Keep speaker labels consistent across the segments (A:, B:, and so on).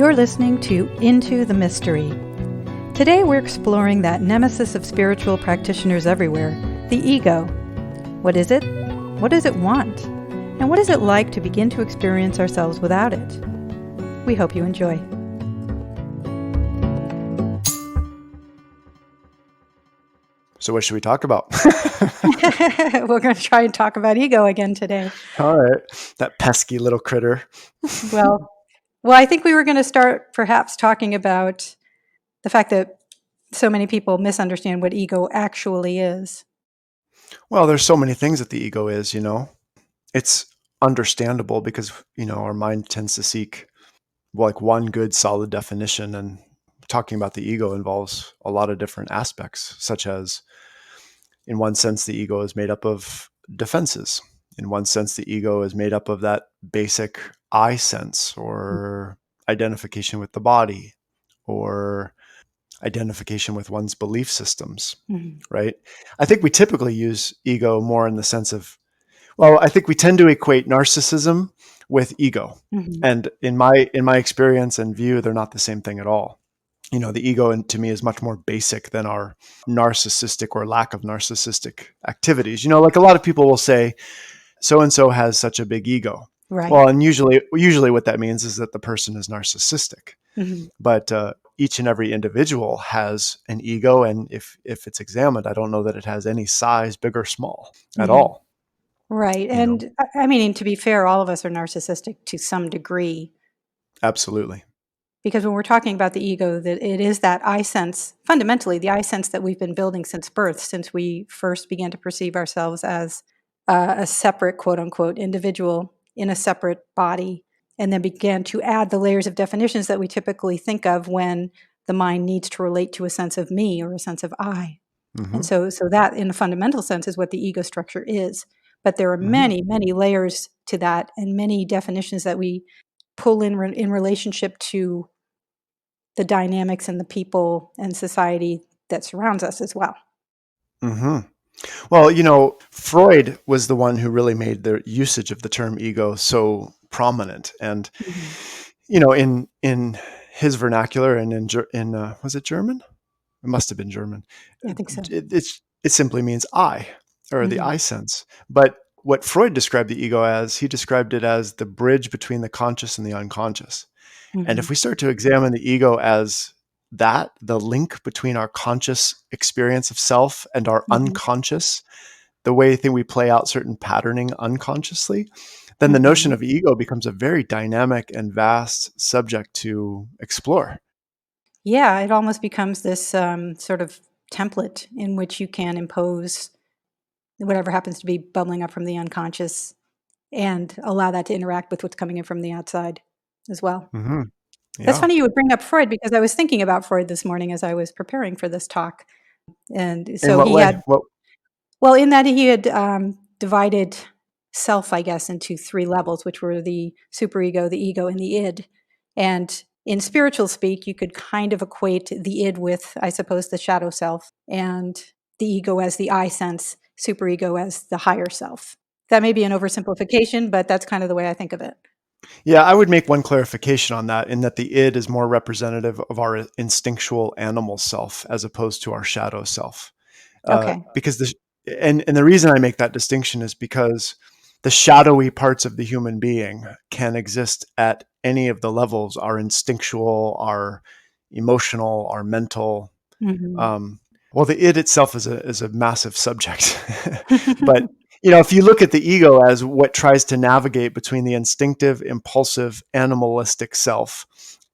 A: You're listening to Into the Mystery. Today we're exploring that nemesis of spiritual practitioners everywhere, the ego. What is it? What does it want? And what is it like to begin to experience ourselves without it? We hope you enjoy.
B: So what should we talk about?
A: We're going to try and talk about ego again today.
B: All right. That pesky little critter.
A: Well, I think we were going to start perhaps talking about the fact that so many people misunderstand what ego actually is.
B: Well, there's so many things that the ego is, It's understandable because, our mind tends to seek like one good solid definition, and talking about the ego involves a lot of different aspects, such as in one sense, the ego is made up of defenses. In one sense, the ego is made up of that basic I sense or identification with the body or identification with one's belief systems, right? I think we typically use ego more in the sense of, I think we tend to equate narcissism with ego. And in my experience and view, they're not the same thing at all. The ego to me is much more basic than our narcissistic or lack of narcissistic activities. Like a lot of people will say, so-and-so has such a big ego.
A: Right.
B: Well, and usually what that means is that the person is narcissistic. But each and every individual has an ego. And if it's examined, I don't know that it has any size, big or small, at all.
A: Right. And I mean, to be fair, all of us are narcissistic to some degree.
B: Absolutely.
A: Because when we're talking about the ego, that it is that I sense, fundamentally, the I sense that we've been building since birth, since we first began to perceive ourselves as a separate, quote unquote, individual in a separate body, and then began to add the layers of definitions that we typically think of when the mind needs to relate to a sense of me or a sense of I. And so that, in a fundamental sense, is what the ego structure is. But there are many, many layers to that, and many definitions that we pull in relationship to the dynamics and the people and society that surrounds us as well.
B: Well, Freud was the one who really made the usage of the term ego so prominent. And, in his vernacular and in was it German? It must have been German.
A: I think so.
B: It simply means I, or the I sense. But what Freud described the ego as, he described it as the bridge between the conscious and the unconscious. And if we start to examine the ego as that, the link between our conscious experience of self and our unconscious, the way we play out certain patterning unconsciously, then the notion of ego becomes a very dynamic and vast subject to explore.
A: Yeah, it almost becomes this sort of template in which you can impose whatever happens to be bubbling up from the unconscious and allow that to interact with what's coming in from the outside as well.
B: Yeah.
A: That's funny you would bring up Freud, because I was thinking about Freud this morning as I was preparing for this talk. And so
B: in what
A: he
B: way?
A: had, well, in that he had divided self, I guess, into three levels, which were the superego, the ego, and the id. And in spiritual speak, you could kind of equate the id with, I suppose, the shadow self, and the ego as the I sense, superego as the higher self. That may be an oversimplification, but that's kind of the way I think of it.
B: Yeah, I would make one clarification on that, in that the id is more representative of our instinctual animal self as opposed to our shadow self.
A: Okay.
B: Because the reason I make that distinction is because the shadowy parts of the human being can exist at any of the levels: our instinctual, our emotional, our mental. Well, the id itself is a massive subject, but if you look at the ego as what tries to navigate between the instinctive, impulsive, animalistic self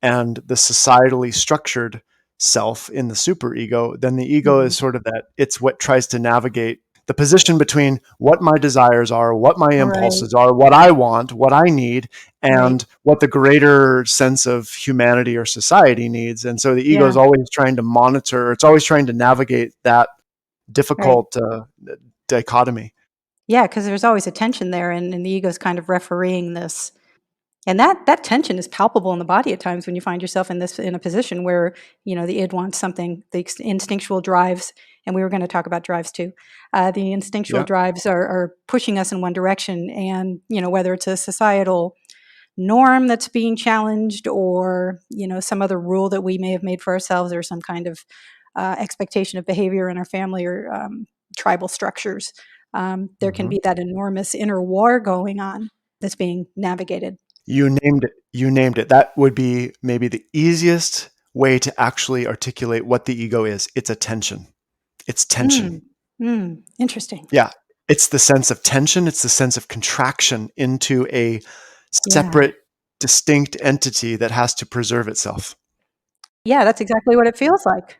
B: and the societally structured self in the superego, then the ego is sort of that. It's what tries to navigate the position between what my desires are, what my impulses are, what I want, what I need, and what the greater sense of humanity or society needs. And so the ego is always trying to monitor, it's always trying to navigate that difficult dichotomy.
A: Yeah, because there's always a tension there, and the ego's kind of refereeing this. And that tension is palpable in the body at times when you find yourself in a position where, the id wants something, the instinctual drives, and we were going to talk about drives too. The instinctual drives are pushing us in one direction, and, whether it's a societal norm that's being challenged, or some other rule that we may have made for ourselves, or some kind of expectation of behavior in our family, or tribal structures. There can
B: Mhm.
A: be that enormous inner war going on that's being navigated.
B: You named it. You named it. That would be maybe the easiest way to actually articulate what the ego is. It's a tension. It's tension.
A: Interesting.
B: Yeah. It's the sense of tension. It's the sense of contraction into a
A: Yeah.
B: separate, distinct entity that has to preserve itself.
A: Yeah, that's exactly what it feels like.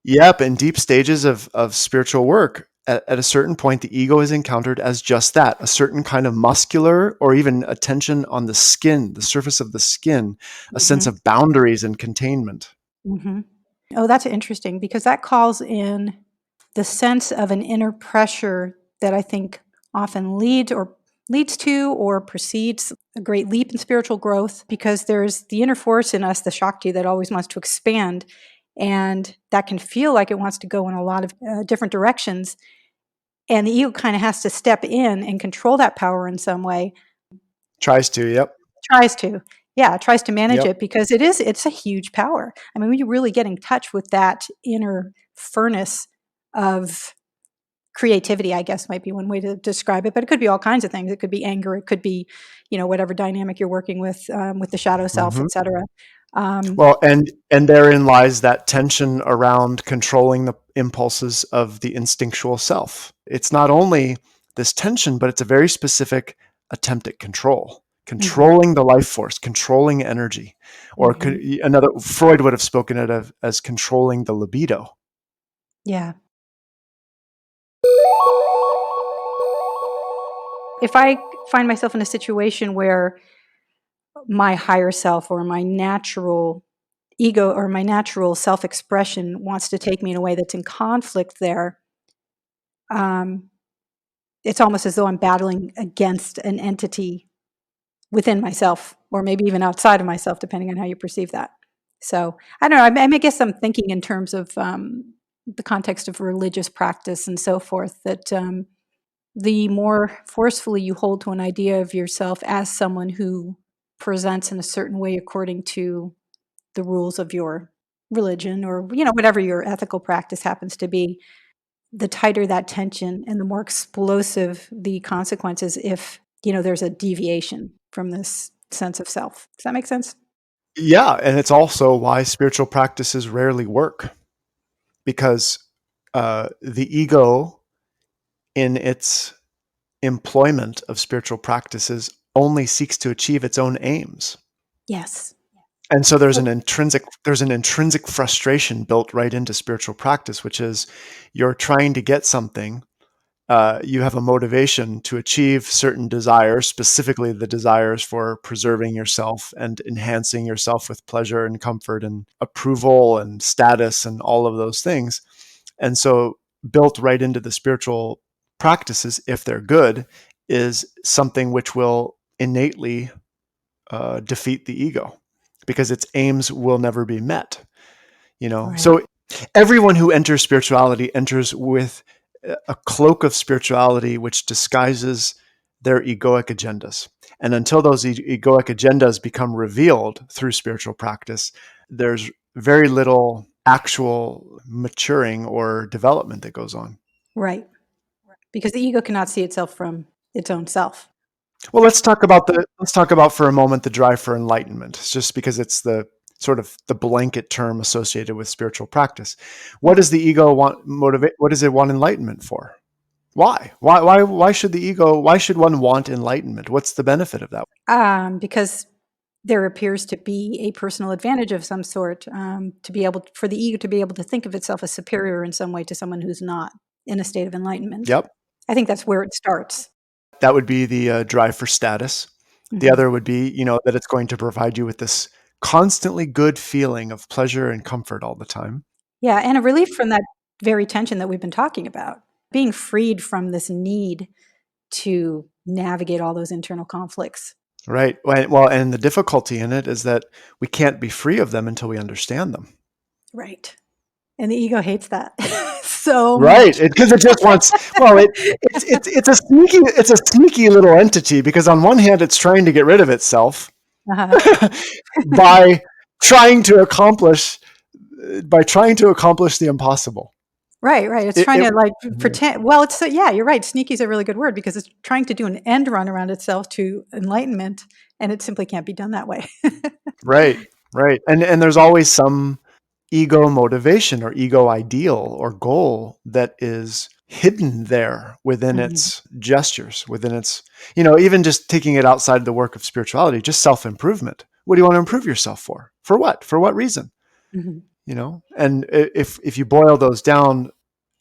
B: Yep. In deep stages of spiritual work, at a certain point, the ego is encountered as just that, a certain kind of muscular or even a tension on the skin, the surface of the skin, a sense
A: Hmm.
B: of boundaries and containment.
A: Hmm. Oh, that's interesting, because that calls in the sense of an inner pressure that I think often leads to or precedes a great leap in spiritual growth, because there's the inner force in us, the Shakti, that always wants to expand, and that can feel like it wants to go in a lot of different directions, and the ego kind of has to step in and control that power in some way.
B: Tries to. Yep.
A: Tries to. Yeah, tries to manage
B: Yep.
A: it, because it's a huge power. I mean, when you really get in touch with that inner furnace of creativity, I guess might be one way to describe it, but it could be all kinds of things. It could be anger, it could be, whatever dynamic you're working with the shadow self,
B: Hmm.
A: etc. Um,
B: Well, and therein lies that tension around controlling the impulses of the instinctual self. It's not only this tension, but it's a very specific attempt at control,
A: mhm,
B: controlling the life force, controlling energy, or
A: mhm.
B: another Freud would have spoken it of as controlling the libido.
A: Yeah. If I find myself in a situation where my higher self, or my natural ego, or my natural self-expression wants to take me in a way that's in conflict there, um, it's almost as though I'm battling against an entity within myself, or maybe even outside of myself, depending on how you perceive that. So, I don't know, I guess I'm thinking in terms of, the context of religious practice and so forth, that, the more forcefully you hold to an idea of yourself as someone who presents in a certain way according to the rules of your religion, or whatever your ethical practice happens to be, the tighter that tension and the more explosive the consequences if there's a deviation from this sense of self. Does that make sense?
B: Yeah, and it's also why spiritual practices rarely work because the ego, in its employment of spiritual practices, only seeks to achieve its own aims.
A: Yes.
B: And so
A: Well,
B: there's an intrinsic frustration built right into spiritual practice, which is you're trying to get something. You have a motivation to achieve certain desires, specifically the desires for preserving yourself and enhancing yourself with pleasure and comfort and approval and status and all of those things. And so, built right into the spiritual practices, if they're good, is something which will innately defeat the ego because its aims will never be met.
A: right,
B: So everyone who enters spirituality enters with a cloak of spirituality which disguises their egoic agendas. And until those egoic agendas become revealed through spiritual practice, there's very little actual maturing or development that goes on.
A: right. Because the ego cannot see itself from its own self.
B: Well, let's talk about for a moment the drive for enlightenment. It's just because it's the sort of the blanket term associated with spiritual practice. What
A: Mhm.
B: does the ego want motivate? What does it want enlightenment for? Why? Why should the ego? Why should one want enlightenment? What's the benefit of that?
A: Because there appears to be a personal advantage of some sort, to be able for the ego to be able to think of itself as superior in some way to someone who's not in a state of enlightenment.
B: Yep,
A: I think that's where it starts.
B: that would be the drive for status. The
A: Mhm.
B: other would be, that it's going to provide you with this constantly good feeling of pleasure and comfort all the time.
A: Yeah, and a relief from that very tension that we've been talking about. Being freed from this need to navigate all those internal conflicts.
B: Right. Well, and the difficulty in it is that we can't be free of them until we understand them.
A: Right. And the ego hates that so
B: Right.
A: much.
B: Because it just wants. Well, it's a sneaky little entity because on one hand it's trying to get rid of itself,
A: Uh-huh.
B: by trying to accomplish by trying to accomplish the impossible.
A: Right, right. It's
B: It,
A: trying
B: it
A: to like
B: Mhm.
A: pretend. Well, it's yeah, you're right. Sneaky is a really good word because it's trying to do an end run around itself to enlightenment, and it simply can't be done that way.
B: Right, right. And there's always some ego motivation or ego ideal or goal that is hidden there within
A: Mhm,
B: its gestures, within its, even just taking it outside the work of spirituality, just self-improvement. What do you want to improve yourself for? For what? For what reason?
A: mhm.
B: And if you boil those down,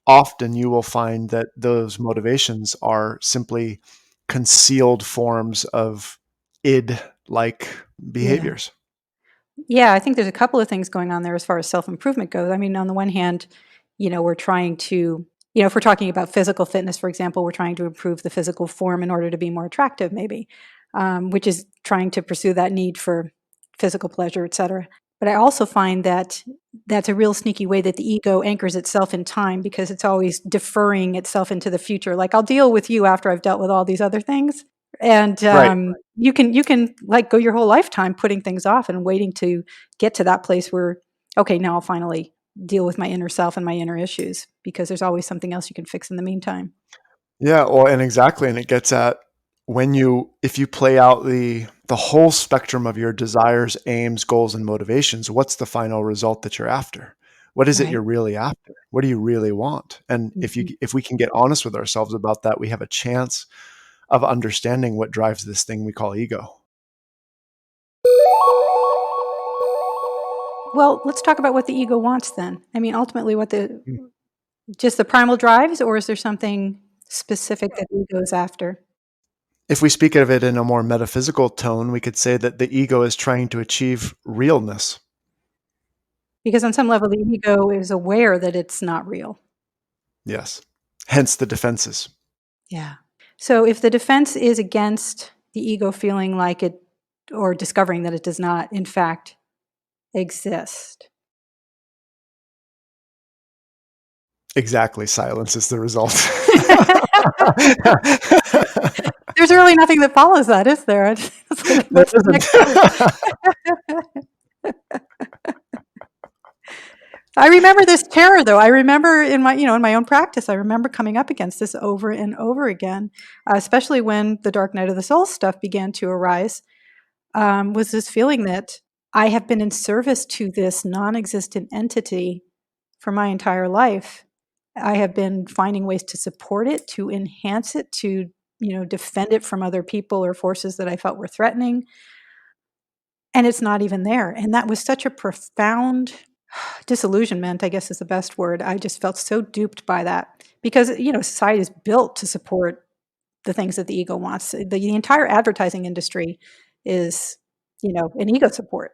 B: often you will find that those motivations are simply concealed forms of id like
A: Yeah.
B: behaviors.
A: Yeah, I think there's a couple of things going on there as far as self-improvement goes. I mean, on the one hand, we're trying to, if we're talking about physical fitness, for example, we're trying to improve the physical form in order to be more attractive, maybe, which is trying to pursue that need for physical pleasure, et cetera. But I also find that that's a real sneaky way that the ego anchors itself in time because it's always deferring itself into the future. Like, I'll deal with you after I've dealt with all these other things. And
B: Right.
A: you can like go your whole lifetime putting things off and waiting to get to that place where, okay, now I'll finally deal with my inner self and my inner issues because there's always something else you can fix in the meantime.
B: Yeah, well, and exactly, and it gets at if you play out the whole spectrum of your desires, aims, goals, and motivations, what's the final result that you're after? What is it
A: Right.
B: you're really after? What do you really want? And
A: Mhm.
B: if we can get honest with ourselves about that, we have a chance of understanding what drives this thing we call ego.
A: Well, let's talk about what the ego wants then. I mean, ultimately, what the
B: Mm.
A: just the primal drives, or is there something specific that the ego is after?
B: If we speak of it in a more metaphysical tone, we could say that the ego is trying to achieve realness.
A: Because on some level, the ego is aware that it's not real.
B: Yes. Hence the defenses.
A: Yeah. So if the defense is against the ego feeling like it or discovering that it does not, in fact, exist.
B: Exactly. Silence is the result.
A: There's really nothing that follows that, is there? It's like,
B: There
A: what's the
B: isn't.
A: next move? I remember this terror, though. I remember in my own practice, I remember coming up against this over and over again, especially when the dark night of the soul stuff began to arise. Was this feeling that I have been in service to this non-existent entity for my entire life. I have been finding ways to support it, to enhance it, to defend it from other people or forces that I felt were threatening, and it's not even there. And that was such a profound disillusionment, I guess is the best word. I just felt so duped by that because society is built to support the things that the ego wants. The entire advertising industry is an ego support,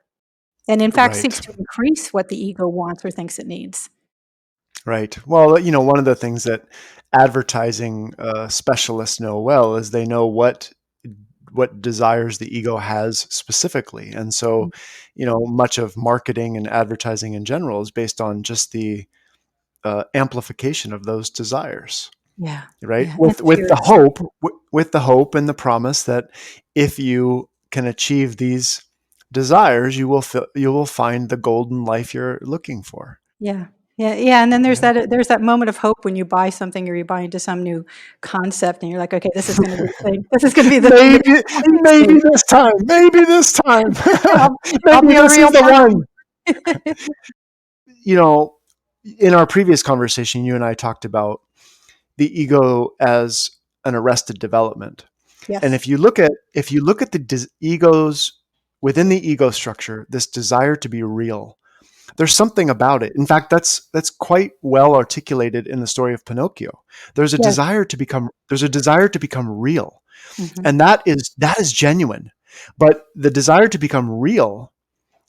A: and in fact seeks
B: Right.
A: to increase what the ego wants or thinks it needs.
B: Right. Well, one of the things that advertising specialists know well is they know what desires the ego has specifically. And so, much of marketing and advertising in general is based on just the amplification of those desires,
A: Yeah,
B: right?
A: yeah,
B: With the hope and the promise that if you can achieve these desires, you will find the golden life you're looking for.
A: yeah, yeah, yeah, and then
B: Yeah.
A: there's that moment of hope when you buy something or you buy into some new concept and you're like, "Okay, this is gonna be the thing. This is gonna be the thing that
B: maybe
A: completes
B: maybe
A: me.
B: this time, maybe this time.
A: I'll I'll
B: Maybe
A: be a
B: this is
A: real
B: the one.
A: person."
B: You know, in our previous conversation, you and I talked about the ego as an arrested development. And
A: Yes,
B: if you look at the egos within the ego structure, this desire to be real, there's something about it. In fact, that's quite well articulated in the story of Pinocchio.
A: yes,
B: There's a desire to become real.
A: mhm,
B: And that is genuine. But the desire to become real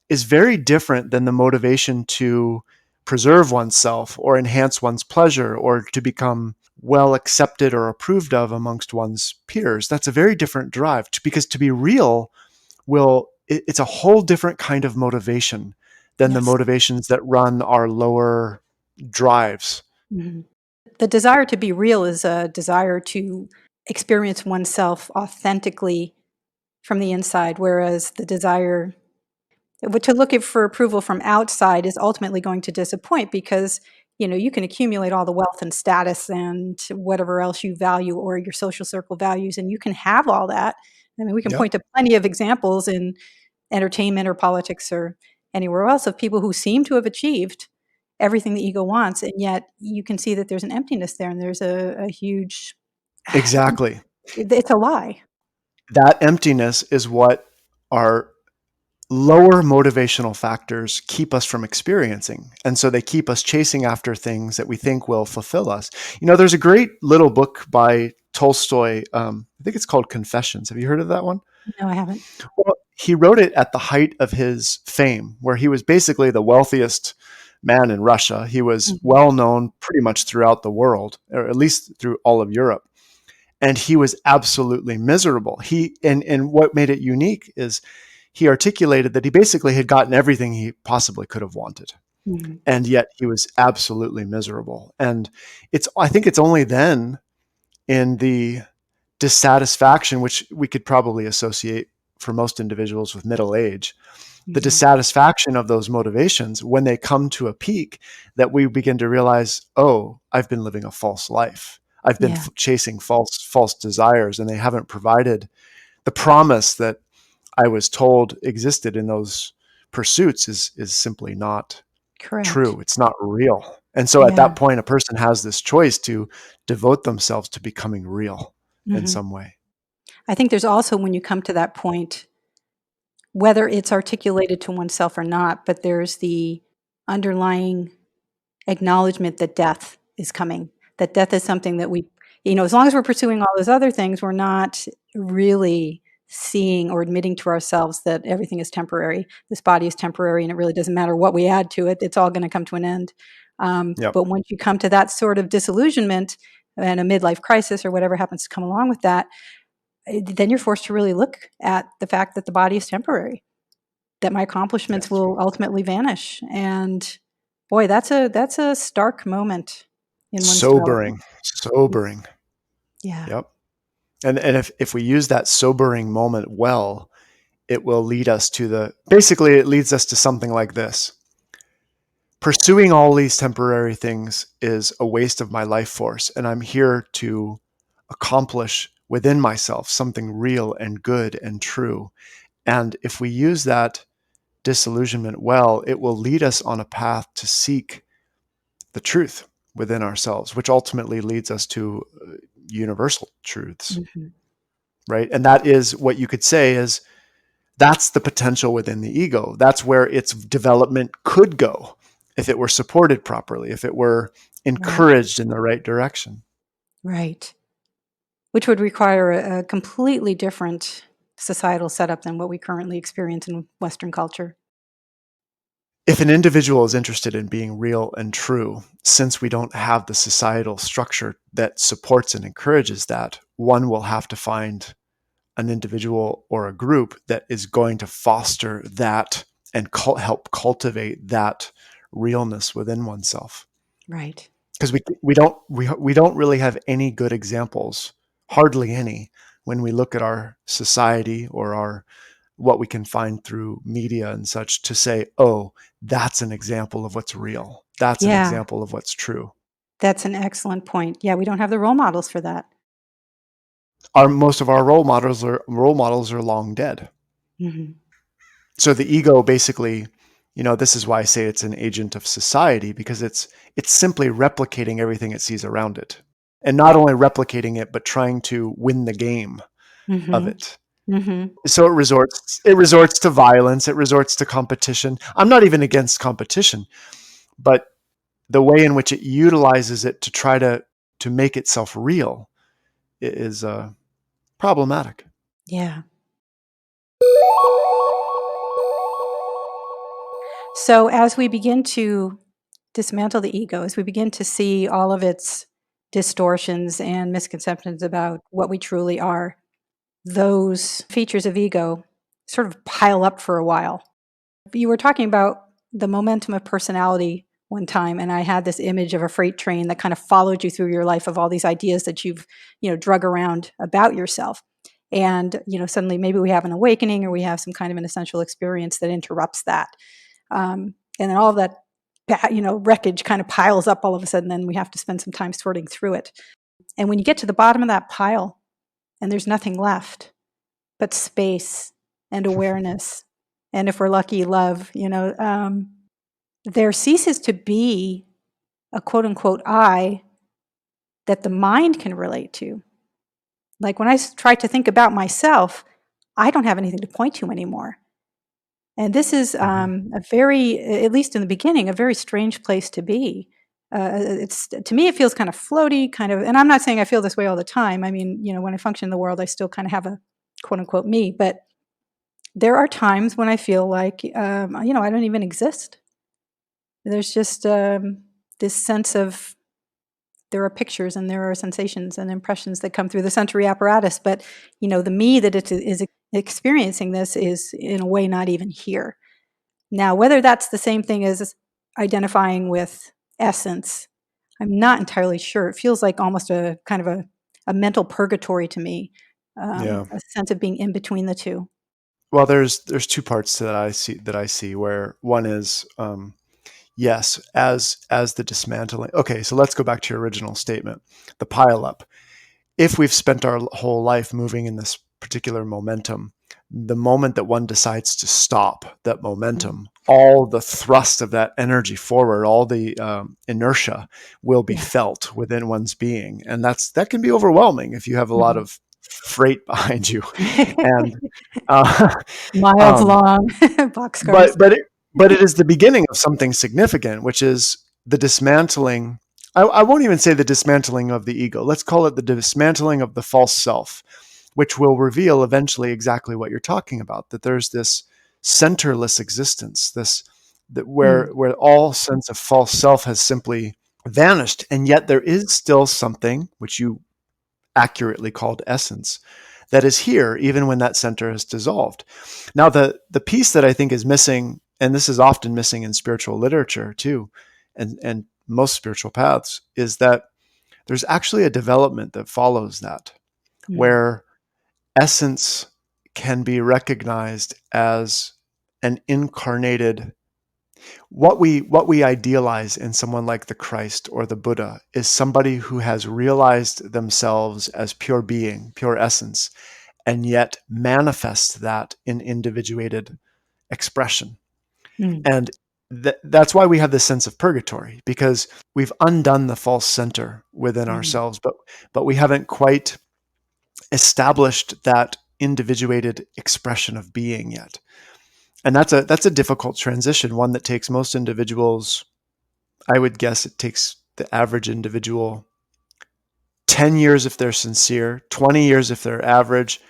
B: is very different than the motivation to preserve oneself or enhance one's pleasure or to become well accepted or approved of amongst one's peers. That's a very different drive because to be real it's a whole different kind of motivation than the
A: yes,
B: motivations that run our lower drives.
A: mhm. The desire to be real is a desire to experience oneself authentically from the inside, whereas the desire to look for approval from outside is ultimately going to disappoint because you can accumulate all the wealth and status and whatever else you value or your social circle values, and you can have all that. I mean, we can
B: Yep.
A: point to plenty of examples in entertainment or politics or anywhere else of people who seem to have achieved everything the ego wants, and yet you can see that there's an emptiness there and there's a huge
B: Exactly.
A: it's a lie.
B: That emptiness is what our lower motivational factors keep us from experiencing. And so they keep us chasing after things that we think will fulfill us. There's a great little book by Tolstoy. I think it's called Confessions. Have you heard of that one?
A: No, I haven't.
B: Well, he wrote it at the height of his fame, where he was basically the wealthiest man in Russia. He was
A: Mhm.
B: well known pretty much throughout the world, or at least through all of Europe. And he was absolutely miserable. And what made it unique is he articulated that he basically had gotten everything he possibly could have wanted.
A: Mhm.
B: And yet he was absolutely miserable. And I think it's only then in the dissatisfaction, which we could probably associate for most individuals with middle age, the
A: Mhm.
B: dissatisfaction of those motivations when they come to a peak, that we begin to realize, oh, I've been living a false life. I've been
A: Yeah,
B: chasing false desires, and they haven't provided the promise that I was told existed in those pursuits is simply not
A: correct.
B: true. It's not real. And so at
A: Yeah.
B: that point, a person has this choice to devote themselves to becoming real in
A: Mhm.
B: some way.
A: I think there's also, when you come to that point, whether it's articulated to oneself or not, but there's the underlying acknowledgement that death is coming, that death is something that as long as we're pursuing all those other things, we're not really seeing or admitting to ourselves that everything is temporary. This body is temporary, and it really doesn't matter what we add to it, it's all going to come to an end.
B: Yep.
A: But once you come to that sort of disillusionment and a midlife crisis or whatever happens to come along with that, then you're forced to really look at the fact that the body is temporary, that my accomplishments
B: Yes.
A: will ultimately vanish. And boy, that's a stark moment in one's development.
B: Sobering. Sobering.
A: Yeah.
B: Yep. And if we use that sobering moment well, it will lead us to it leads us to something like this. Pursuing all these temporary things is a waste of my life force, and I'm here to accomplish within myself something real and good and true. And if we use that disillusionment well, it will lead us on a path to seek the truth within ourselves, which ultimately leads us to universal truths,
A: Mhm.
B: right? And that is what you could say is that's the potential within the ego. That's where its development could go if it were supported properly, if it were
A: Right.
B: encouraged in the right direction.
A: Right. Which would require a completely different societal setup than what we currently experience in Western culture.
B: If an individual is interested in being real and true, since we don't have the societal structure that supports and encourages that, one will have to find an individual or a group that is going to foster that and help cultivate that realness within oneself.
A: Right.
B: Because we don't really have any good examples, hardly any, when we look at our society or our what we can find through media and such to say, oh, that's an example of what's real. That's an
A: Yeah,
B: example of what's true.
A: that's an excellent point. Yeah, we don't have the role models for that.
B: Our most of our role models are long dead.
A: Mhm.
B: So the ego basically, this is why I say it's an agent of society, because it's simply replicating everything it sees around it. And not only replicating it, but trying to win the game of
A: Mhm.
B: it.
A: Mhm.
B: So it resorts to violence, it resorts to competition. I'm not even against competition, but the way in which it utilizes it to try to make itself real is problematic.
A: Yeah. So as we begin to dismantle the ego, as we begin to see all of its distortions and misconceptions about what we truly are, those features of ego sort of pile up for a while. You were talking about the momentum of personality one time, and I had this image of a freight train that kind of followed you through your life of all these ideas that you've drug around about yourself. And, suddenly maybe we have an awakening or we have some kind of an essential experience that interrupts that. And then all of that, wreckage kind of piles up all of a sudden. Then we have to spend some time sorting through it. And when you get to the bottom of that pile and there's nothing left but space and awareness, and if we're lucky, love, there ceases to be a quote unquote I that the mind can relate to. Like when I try to think about myself, I don't have anything to point to anymore. And this is a very, at least in the beginning, a very strange place to be. It's, to me, it feels kind of floaty, kind of, and I'm not saying I feel this way all the time. I mean, when I function in the world, I still kind of have a quote unquote me, but there are times when I feel like, I don't even exist. There's just this sense of there are pictures and there are sensations and impressions that come through the sensory apparatus, but the me that is experiencing this is in a way not even here. Now, whether that's the same thing as identifying with essence, I'm not entirely sure. It feels like almost a kind of a mental purgatory to me,
B: Yeah.
A: a sense of being in between the two.
B: Well, there's two parts that I see where one is yes, as the dismantling. Okay, so let's go back to your original statement, the pile up. If we've spent our whole life moving in this particular momentum, the moment that one decides to stop that
A: Mm.
B: momentum, all the thrust of that energy forward, all the inertia will be
A: Yeah.
B: felt within one's being, and that can be overwhelming if you have a lot
A: Mhm.
B: of freight behind you. And uh,
A: Miles
B: um,
A: long boxcars.
B: but it is the beginning of something significant, which is the dismantling. I won't even say the dismantling of the ego. Let's call it the dismantling of the false self, which will reveal eventually exactly what you're talking about. That there's this centerless existence, this that
A: Mm.
B: where all sense of false self has simply vanished, and yet there is still something which you accurately called essence that is here even when that center has dissolved. Now, the piece that I think is missing, and this is often missing in spiritual literature too, and most spiritual paths, is that there's actually a development that follows that,
A: Mm.
B: where essence can be recognized as an incarnated. What we idealize in someone like the Christ or the Buddha is somebody who has realized themselves as pure being, pure essence, and yet manifest that in individuated expression.
A: Mm.
B: And that's why we have this sense of purgatory, because we've undone the false center within
A: Mm.
B: ourselves, but we haven't quite established that individuated expression of being yet. And that's a difficult transition, one that takes most individuals. I would guess it takes the average individual 10 years if they're sincere, 20 years if they're average,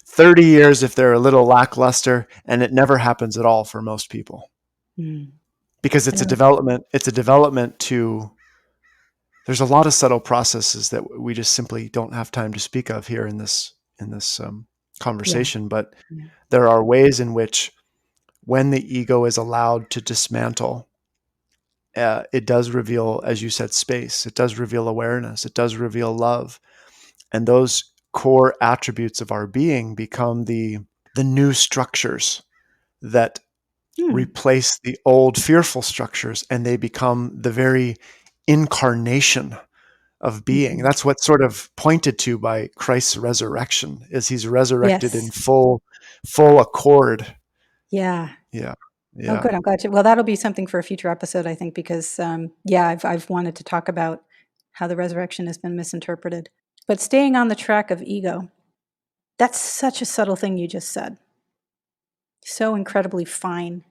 B: 30 years if they're a little lackluster, and it never happens at all for most people,
A: Mm.
B: because
A: Yeah.
B: it's a development to. There's a lot of subtle processes that we just simply don't have time to speak of here in this
A: Yeah.
B: conversation, but
A: Yeah.
B: there are ways in which, when the ego is allowed to dismantle, it does reveal, as you said, space. It does reveal awareness. It does reveal love, and those core attributes of our being become the new structures that
A: Mm.
B: replace the old fearful structures, and they become the very incarnation of being.
A: Mhm.
B: That's what's sort of pointed to by Christ's resurrection, is he's resurrected in
A: Yes.
B: full accord.
A: Yeah.
B: Yeah.
A: Oh,
B: Yeah.
A: good. I'm glad you. Well, that'll be something for a future episode, I think, because yeah, I've wanted to talk about how the resurrection has been misinterpreted. But staying on the track of ego, that's such a subtle thing you just said. So incredibly fine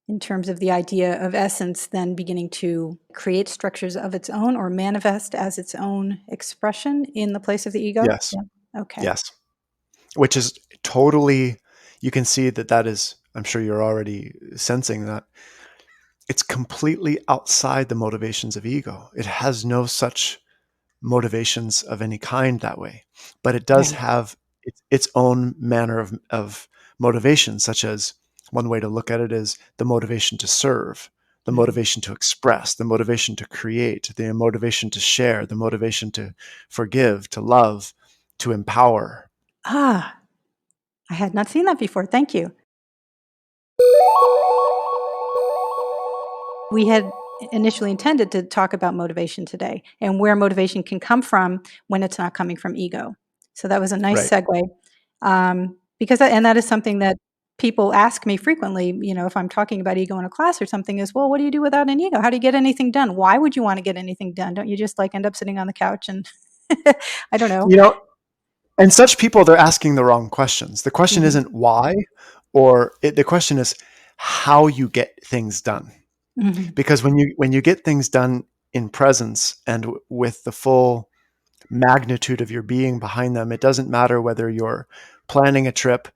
A: in terms of the idea of essence then beginning to create structures of its own or manifest as its own expression in the place of the ego.
B: Yes.
A: Yeah. Okay.
B: Yes. Which is totally, you can see that is, I'm sure you're already sensing that it's completely outside the motivations of ego. It has no such motivations of any kind that way, but it does
A: Right.
B: have its own manner of motivation, such as, one way to look at it is the motivation to serve, the
A: Mhm.
B: motivation to express, the motivation to create, the motivation to share, the motivation to forgive, to love, to empower.
A: Ah, I had not seen that before. Thank you. We had initially intended to talk about motivation today and where motivation can come from when it's not coming from ego. So that was a nice
B: Right.
A: segue, because and that is something that people ask me frequently. If I'm talking about ego in a class or something, is, well, what do you do without an ego? How do you get anything done? Why would you want to get anything done? Don't you just like end up sitting on the couch and I don't know.
B: You know, and such people, they're asking the wrong questions. The question
A: Hmm.
B: isn't why, the question is how you get things done.
A: Hmm.
B: Because when you get things done in presence and with the full magnitude of your being behind them, it doesn't matter whether you're planning a trip,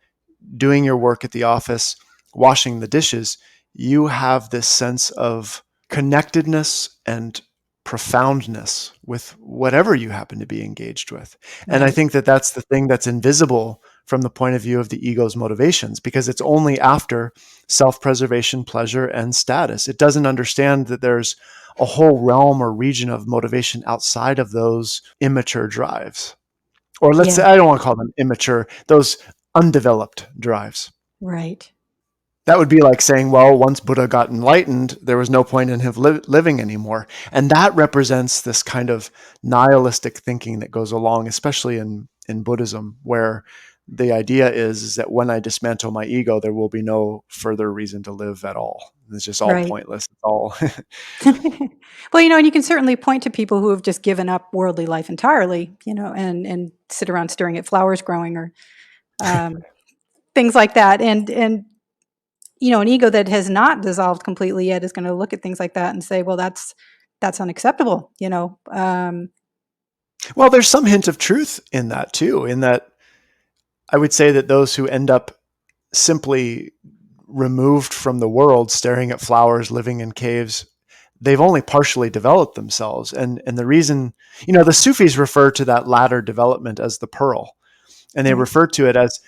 B: doing your work at the office, washing the dishes. You have this sense of connectedness and profoundness with whatever you happen to be engaged with. And I
A: Right.
B: think that that's the thing that's invisible from the point of view of the ego's motivations, because it's only after self-preservation, pleasure, and status. It doesn't understand that there's a whole realm or region of motivation outside of those immature drives. Or let's
A: Yeah.
B: say, I don't want to call them immature, those undeveloped drives.
A: Right.
B: That would be like saying, well, once Buddha got enlightened, there was no point in him living anymore. And that represents this kind of nihilistic thinking that goes along, especially in Buddhism, where the idea is that when I dismantle my ego, there will be no further reason to live at all. It's just all
A: Right.
B: pointless. It's all
A: Well, and you can certainly point to people who have just given up worldly life entirely, and sit around staring at flowers growing or um, things like that. And an ego that has not dissolved completely yet is going to look at things like that and say, well, that's unacceptable.
B: well, there's some hint of truth in that too, in that I would say that those who end up simply removed from the world, staring at flowers, living in caves, they've only partially developed themselves. And the reason, the Sufis refer to that latter development as the pearl, and they
A: Right.
B: refer to it as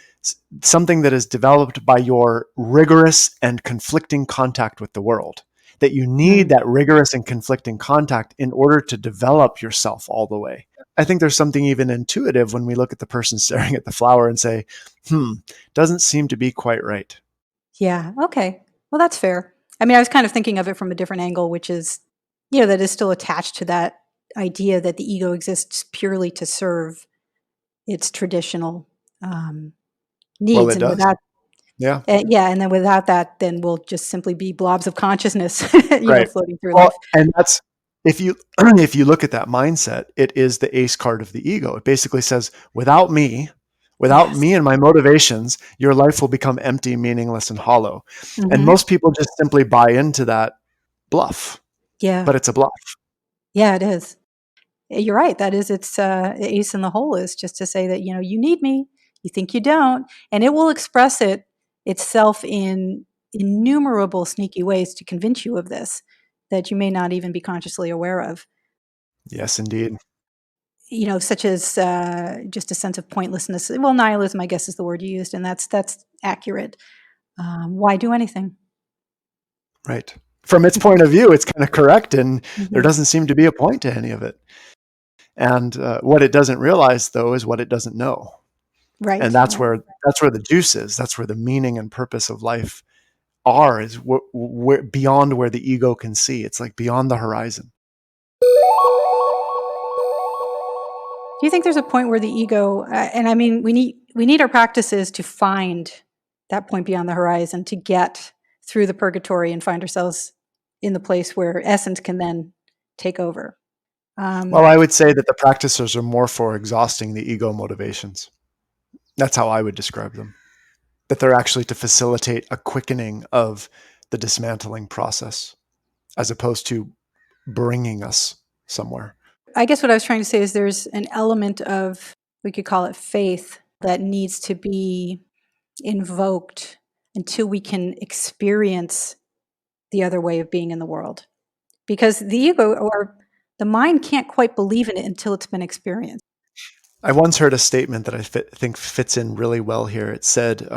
B: something that is developed by your rigorous and conflicting contact with the world. That you need
A: Mm.
B: that rigorous and conflicting contact in order to develop yourself all the way. I think there's something even intuitive when we look at the person staring at the flower and say, doesn't seem to be quite right.
A: Yeah. Okay. Well, that's fair. I mean, I was kind of thinking of it from a different angle, which is, that is still attached to that idea that the ego exists purely to serve its traditional um,
B: Well,
A: needs,
B: it
A: and
B: does.
A: without
B: Yeah.
A: yeah, and then without that, then we'll just simply be blobs of consciousness,
B: Right.
A: floating through
B: Well,
A: life.
B: and that's if you if you look at that mindset, it is the ace card of the ego. It basically says, without
A: Yes.
B: me and my motivations, your life will become empty, meaningless, and hollow. And
A: Hmm.
B: most people just simply buy into that bluff,
A: Yeah.
B: but it's a bluff.
A: Yeah, it is. You're right. That is its ace in the hole, is just to say that, you need me. You think you don't, and it will express itself in innumerable sneaky ways to convince you of this that you may not even be consciously aware of.
B: Yes, indeed.
A: Such as just a sense of pointlessness. Well, nihilism, I guess, is the word you used, and that's accurate. Why do anything?
B: Right. From its point of view, it's kind of correct, and there
A: Hmm.
B: doesn't seem to be a point to any of it. And what it doesn't realize, though, is what it doesn't know. And
A: Right.
B: that's
A: Right.
B: where the juice is. That's where the meaning and purpose of life are, is beyond where the ego can see. It's like beyond the horizon.
A: Do you think there's a point where the ego, and I mean, we need our practices to find that point beyond the horizon, to get through the purgatory and find ourselves in the place where essence can then take over.
B: Well,
A: Um,
B: I would say that the practices are more for exhausting the ego motivations. That's how I would describe them. That they're actually to facilitate a quickening of the dismantling process, as opposed to bringing us somewhere.
A: I guess what I was trying to say is there's an element of, we could call it faith, that needs to be invoked until we can experience the other way of being in the world. Because the ego or the mind can't quite believe in it until it's been experienced.
B: I once heard a statement that I think fits in really well here. It said,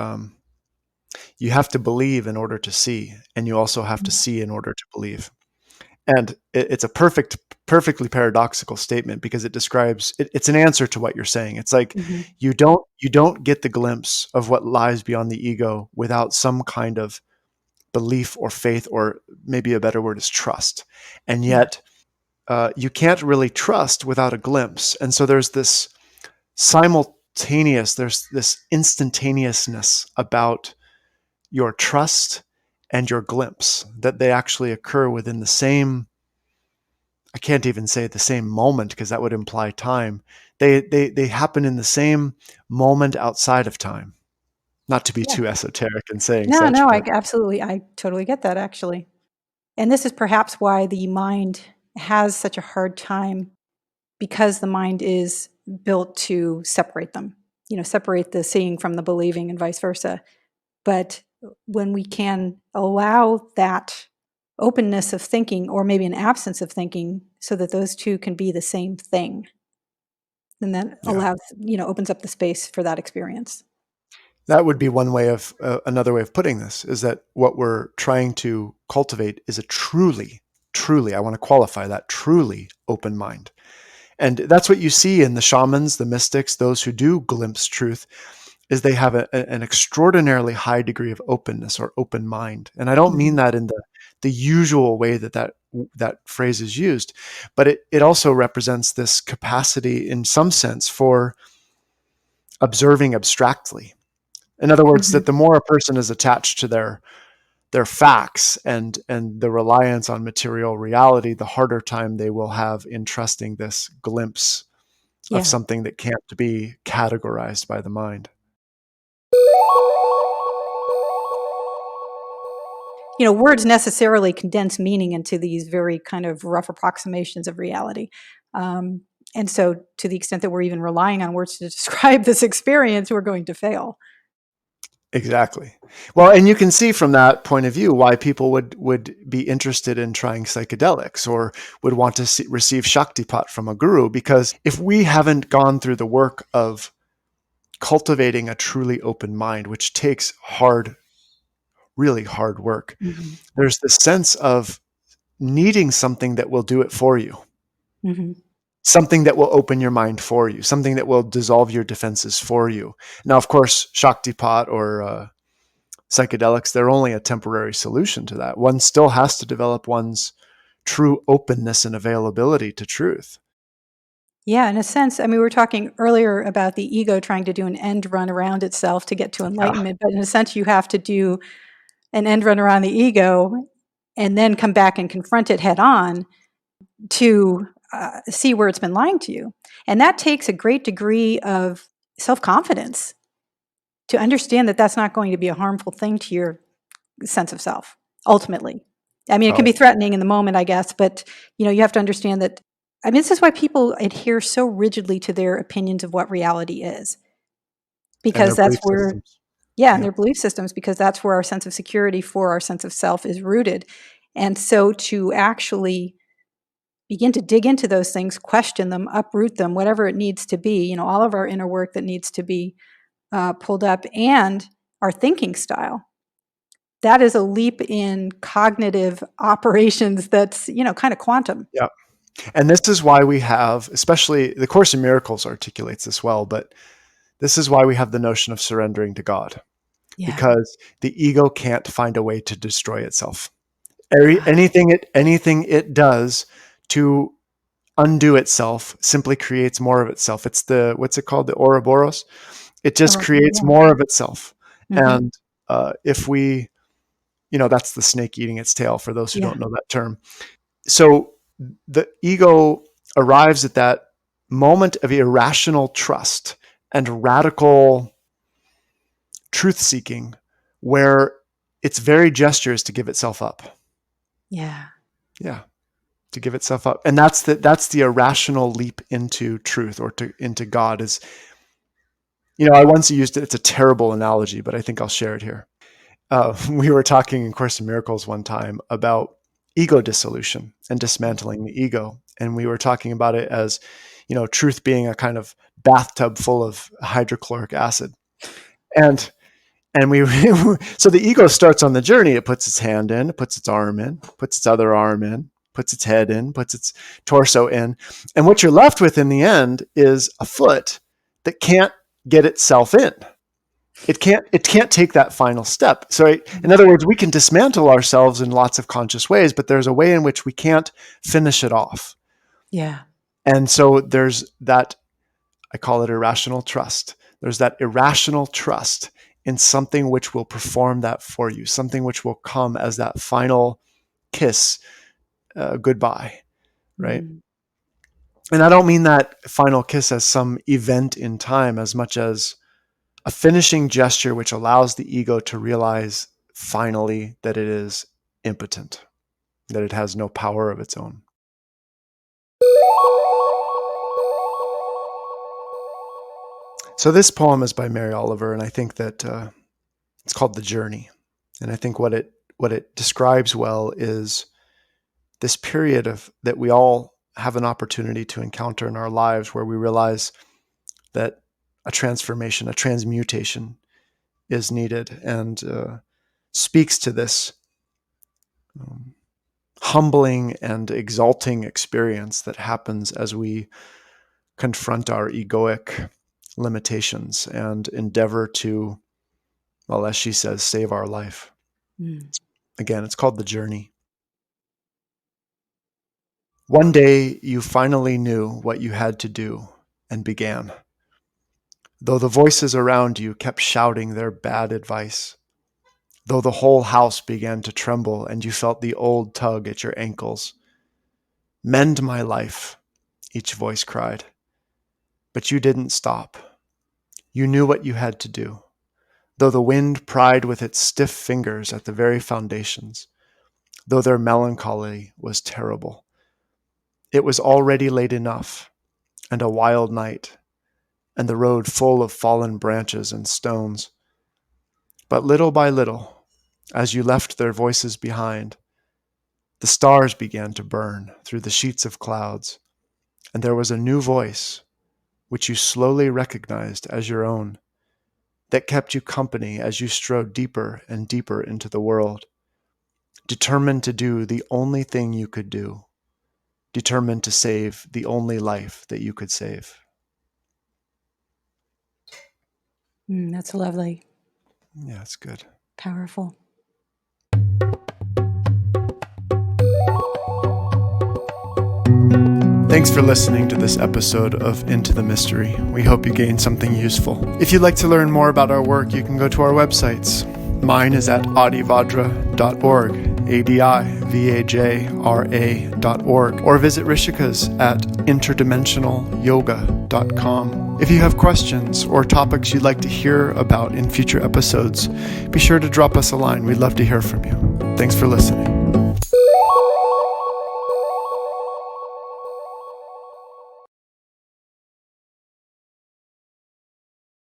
B: you have to believe in order to see, and you also have to see in order to believe. And it's a perfect perfectly paradoxical statement because it describes it's an answer to what you're saying. It's like
A: Mhm.
B: you don't get the glimpse of what lies beyond the ego without some kind of belief or faith, or maybe a better word is trust. And
A: Yeah.
B: yet you can't really trust without a glimpse. And so there's this there's this instantaneousness about your trust and your glimpse, that they actually occur within the same, I can't even say the same moment because that would imply time. They happen in the same moment outside of time. Not to be
A: Yeah.
B: too esoteric in saying
A: No,
B: such,
A: no,
B: but
A: I totally get that actually. And this is perhaps why the mind has such a hard time, because the mind is built to separate them, separate the seeing from the believing and vice versa. But when we can allow that openness of thinking, or maybe an absence of thinking, so that those two can be the same thing, then that
B: yeah,
A: opens up the space for that experience.
B: that would be one way of another way of putting this is that what we're trying to cultivate is a truly, I want to qualify that, truly open mind. And that's what you see in the shamans, the mystics, those who do glimpse truth, is they have an extraordinarily high degree of openness or open mind. And I don't mean
A: Mhm.
B: that in the usual way that phrase is used, but it also represents this capacity in some sense for observing abstractly. In other words,
A: Mhm.
B: that the more a person is attached to their facts and the reliance on material reality, the harder time they will have in trusting this glimpse of
A: Yeah.
B: something that can't be categorized by the mind.
A: Words necessarily condense meaning into these very kind of rough approximations of reality. Um, and so, to the extent that we're even relying on words to describe this experience, we're going to fail.
B: Exactly. Well, and you can see from that point of view why people would be interested in trying psychedelics or would want to receive Shaktipat from a guru, because if we haven't gone through the work of cultivating a truly open mind, which takes hard, really hard work,
A: Mhm.
B: there's this sense of needing something that will do it for you,
A: Mhm.
B: something that will open your mind for you, something that will dissolve your defenses for you. Now, of course, Shaktipat or psychedelics, they're only a temporary solution to that. One still has to develop one's true openness and availability to truth.
A: Yeah, in a sense, I mean, we were talking earlier about the ego trying to do an end run around itself to get to
B: Yeah.
A: enlightenment, but in a sense, you have to do an end run around the ego and then come back and confront it head on to see where it's been lying to you. And that takes a great degree of self confidence to understand that that's not going to be a harmful thing to your sense of self, ultimately. I mean, it can
B: Oh,
A: be threatening in the moment, I guess, but you have to understand that. I mean, this is why people adhere so rigidly to their opinions of what reality is,
B: and
A: because
B: their
A: that's
B: belief
A: where,
B: systems.
A: yeah, and
B: Yeah.
A: their belief systems, because that's where our sense of security for our sense of self is rooted. And so to actually begin to dig into those things, question them, uproot them, whatever it needs to be, all of our inner work that needs to be pulled up, and our thinking style. That is a leap in cognitive operations that's, kind of quantum.
B: Yeah. And this is why we have, especially the Course in Miracles articulates this well, but this is why we have the notion of surrendering to God,
A: Yeah.
B: because the ego can't find a way to destroy itself.
A: Ah,
B: Anything it does to undo itself simply creates more of itself. It's the, what's it called? The Ouroboros. It just creates
A: yeah.
B: more of itself.
A: Mhm.
B: And if we, that's the snake eating its tail for those who
A: Yeah.
B: don't know that term. So the ego arrives at that moment of irrational trust and radical truth seeking where its very gesture is to give itself up.
A: Yeah.
B: Yeah, to give itself up. And that's the irrational leap into truth or into God is, I once used it. It's a terrible analogy, but I think I'll share it here. We were talking in Course in Miracles one time about ego dissolution and dismantling the ego. And we were talking about it as, truth being a kind of bathtub full of hydrochloric acid. And we so the ego starts on the journey. It puts its hand in, it puts its arm in, puts its other arm in, puts its head in, puts its torso in. And what you're left with in the end is a foot that can't get itself in. It can't take that final step. So in other words, we can dismantle ourselves in lots of conscious ways, but there's a way in which we can't finish it off.
A: Yeah.
B: And so there's that, I call it irrational trust. There's that irrational trust in something which will perform that for you, something which will come as that final kiss, goodbye, right?
A: Mm.
B: And I don't mean that final kiss as some event in time as much as a finishing gesture which allows the ego to realize finally that it is impotent, that it has no power of its own. So this poem is by Mary Oliver, and I think that it's called The Journey. And I think what it describes well is this period of that we all have an opportunity to encounter in our lives where we realize that a transformation, a transmutation is needed, and speaks to this humbling and exalting experience that happens as we confront our egoic limitations and endeavor to, well, as she says, save our life.
A: Mm.
B: Again, it's called The Journey. One day you finally knew what you had to do and began. Though the voices around you kept shouting their bad advice, though the whole house began to tremble and you felt the old tug at your ankles. Mend my life, each voice cried. But you didn't stop. You knew what you had to do, though the wind pried with its stiff fingers at the very foundations, though their melancholy was terrible. It was already late enough, and a wild night, and the road full of fallen branches and stones. But little by little, as you left their voices behind, the stars began to burn through the sheets of clouds, and there was a new voice, which you slowly recognized as your own, that kept you company as you strode deeper and deeper into the world, determined to do the only thing you could do, determined to save the only life that you could save.
A: That's lovely.
B: Yeah, it's good.
A: Powerful.
B: Thanks for listening to this episode of Into the Mystery. We hope you gained something useful. If you'd like to learn more about our work, you can go to our websites. Mine is at adivajra.org, adivajra.org, or visit Rishika's at interdimensionalyoga.com. If you have questions or topics you'd like to hear about in future episodes, be sure to drop us a line. We'd love to hear from you. Thanks for listening.